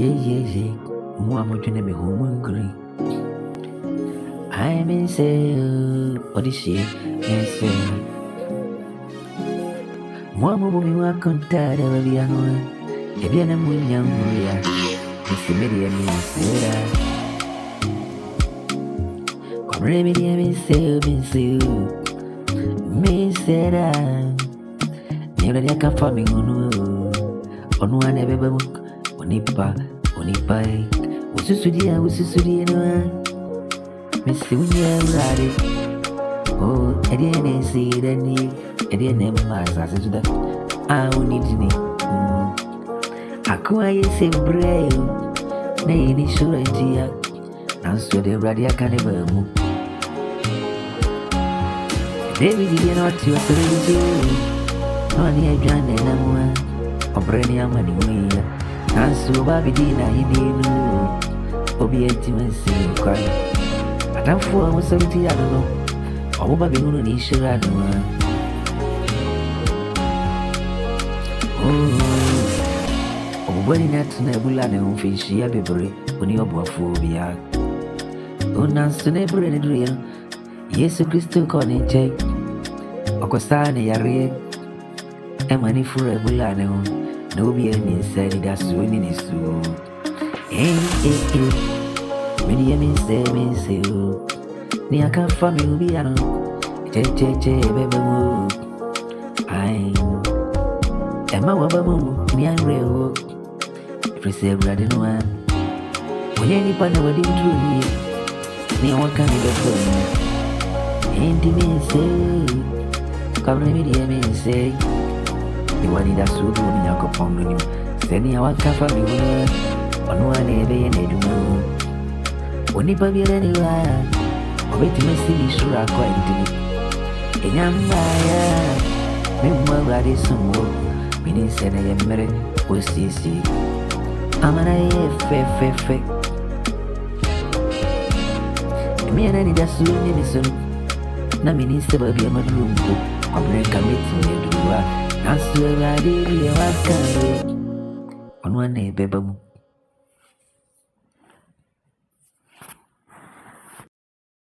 yeah. Moi, je n'aime pas green. I'm in sale, what is she? In sale. Moi, je contar de la vie. Et bien, je suis un mourir. Et c'est media, comme les médias, Misera. Never there can farming on one ever book, Onipa, Ususudia, Miss Unia Radi. Oh, I didn't see it any, I didn't name my sausage that I will need me. I quite say brave, nay, any sure idea. Now, so the radia can never move. David did not to a Money I drank and I'm one of Brennia money. And so Baby Dina, he didn't Obi intimacy cry. At that 4 was 70, I don't know. Oh, Baby, no need sure I know. Oh, when not to Nebula and fish, she had a break when you're phobia. Oh, Nancy never any real. Yes, a crystal corner check. Okosani Yari. Money for a bulano, no be any said that's winning is so. Many men say, near come from you, be a baby. I'm Emma Wabamu, near rail. Preserve Radinoa. When any partner wedding drew me, near one kind of phone. Ain't the men say, come let me say. The one that suit me, I could pound on you. Sending our cafe, on one day, and they do know. When you probably anywhere, or wait to see sure I quite did it. And I'm by me, my body some more. Meaning, said I am married, was see. I'm an IFFF. Me and any that suit me, so. Na minister, be a room. I'm not committing to do. I swear I did, I can't. On one day, baby.